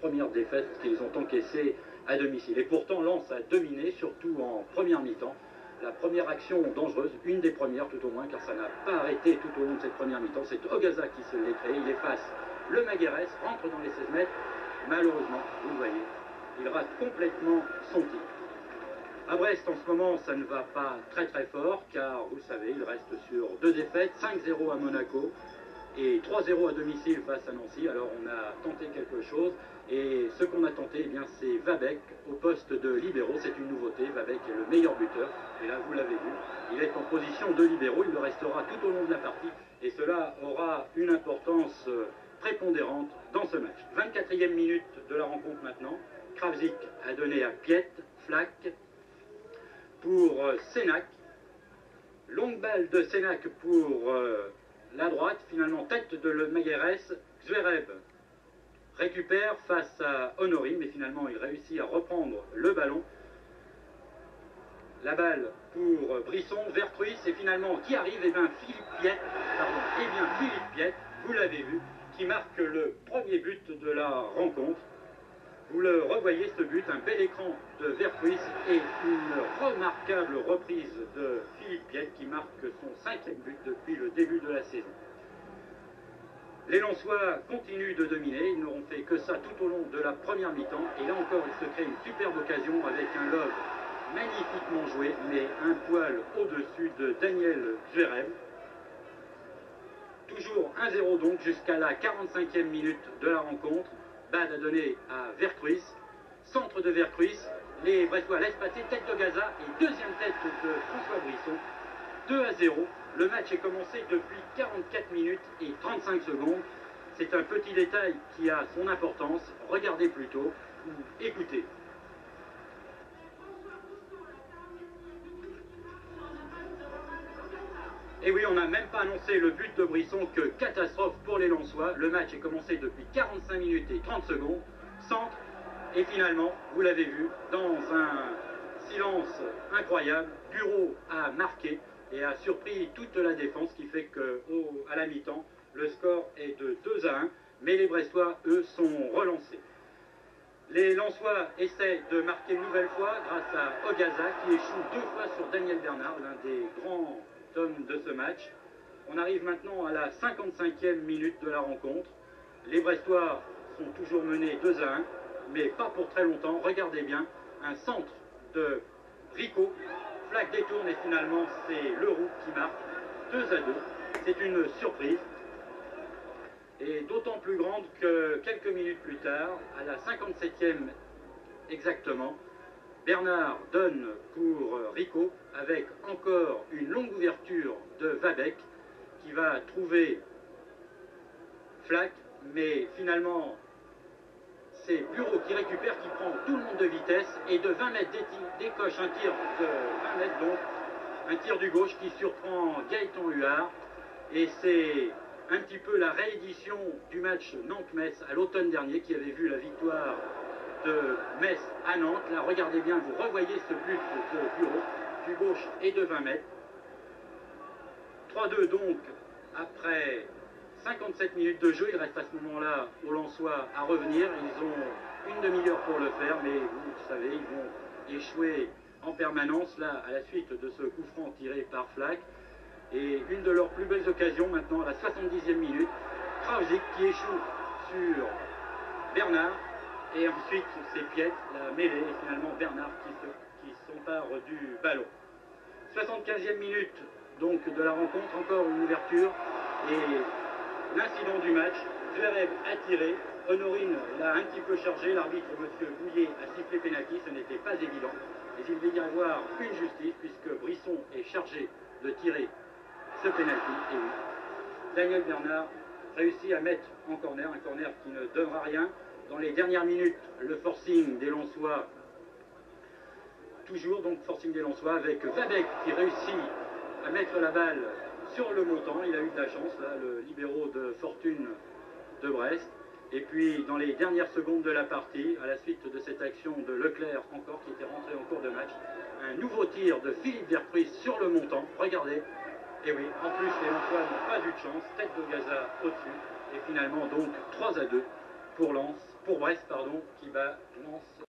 premières défaites qu'ils ont encaissées à domicile. Et pourtant, Lens a dominé, surtout en première mi-temps. La première action dangereuse, une des premières tout au moins, car ça n'a pas arrêté tout au long de cette première mi-temps. C'est Ogaza qui se l'est créé. Il efface le Maguérès, rentre dans les 16 mètres. Malheureusement, vous le voyez, il rate complètement son tir. À Brest, en ce moment, ça ne va pas très très fort, car vous savez, il reste sur 2 défaites, 5-0 à Monaco et 3-0 à domicile face à Nancy. Alors on a tenté quelque chose, et ce qu'on a tenté, eh bien, c'est Vabec au poste de libéraux. C'est une nouveauté. Vabec est le meilleur buteur, et là vous l'avez vu, il est en position de libéraux. Il le restera tout au long de la partie, et cela aura une importance prépondérante dans ce match. 24e minute de la rencontre maintenant. Kravzik a donné à Piet, Flack pour Sénac. Longue balle de Sénac pour la droite, finalement tête de le Maguérès. Zverev récupère face à Honorine, mais finalement il réussit à reprendre le ballon. La balle pour Brisson, Vercruis, et finalement qui arrive? Eh bien Philippe Piet, vous l'avez vu, qui marque le premier but de la rencontre. Vous le revoyez, ce but, un bel écran de Vercruis et une remarquable reprise de Philippe Piet qui marque son 5e but depuis le début de la saison. Les Lensois continuent de dominer, ils n'auront fait que ça tout au long de la première mi-temps, et là encore il se crée une superbe occasion avec un lob magnifiquement joué, mais un poil au-dessus de Daniel Zverev. Toujours 1-0 donc jusqu'à la 45e minute de la rencontre. Bad a donné à Vercruis, centre de Vercruis, les Brestois laissent passer, tête de Gaza et deuxième tête de François Brisson. 2-0, le match est commencé depuis 44 minutes et 35 secondes. C'est un petit détail qui a son importance, regardez plutôt ou écoutez. Et oui, on n'a même pas annoncé le but de Brisson, que catastrophe pour les Lensois. Le match est commencé depuis 45 minutes et 30 secondes. Centre, et finalement, vous l'avez vu, dans un silence incroyable, Bureau a marqué et a surpris toute la défense, qui fait qu'à la mi-temps, le score est de 2-1, mais les Brestois, eux, sont relancés. Les Lensois essaient de marquer une nouvelle fois grâce à Ogaza, qui échoue 2 fois sur Daniel Bernard, l'un des grands hommes de ce match. On arrive maintenant à la 55e minute de la rencontre. Les Brestois sont toujours menés 2-1, mais pas pour très longtemps. Regardez bien, un centre de Rico, Flack détourne et finalement c'est Leroux qui marque 2-2. C'est une surprise, et d'autant plus grande que quelques minutes plus tard, à la 57e exactement, Bernard donne pour Rico, avec encore une longue ouverture de Vabec qui va trouver Flack, mais finalement c'est Bureau qui récupère, qui prend tout le monde de vitesse, et de 20 mètres décoche un tir de 20 mètres, donc un tir du gauche qui surprend Gaëtan Huard, et c'est un petit peu la réédition du match Nantes-Metz à l'automne dernier, qui avait vu la victoire de Metz à Nantes. Là, regardez bien, vous revoyez ce but de Bureau, du gauche et de 20 mètres. 3-2 donc, après 57 minutes de jeu. Il reste à ce moment-là aux Lensois à revenir. Ils ont une demi-heure pour le faire, mais vous savez, ils vont échouer en permanence, là, à la suite de ce coup franc tiré par Flack. Et une de leurs plus belles occasions maintenant, à la 70e minute, Kravzik qui échoue sur Bernard. Et ensuite, c'est Piet, la mêlée, et finalement Bernard qui s'empare du ballon. 75e minute donc de la rencontre, encore une ouverture, et l'incident du match. Zverev a tiré, Honorine l'a un petit peu chargé, l'arbitre M. Bouillet a sifflé pénalty, ce n'était pas évident, mais il va y avoir une justice, puisque Brisson est chargé de tirer ce pénalty, et oui, Daniel Bernard réussit à mettre en corner, un corner qui ne donnera rien. Dans les dernières minutes, le forcing des Lensois, toujours donc forcing des Lensois, avec Vabec qui réussit à mettre la balle sur le montant. Il a eu de la chance, là, le libéraux de Fortune de Brest. Et puis, dans les dernières secondes de la partie, à la suite de cette action de Leclerc encore, qui était rentré en cours de match, un nouveau tir de Philippe Vercruis sur le montant. Regardez. Et oui, en plus, les Lensois n'ont pas eu de chance. Tête de Gaza au-dessus. Et finalement, donc, 3-2. pour Lens, pour Brest, pardon, qui bat Lens.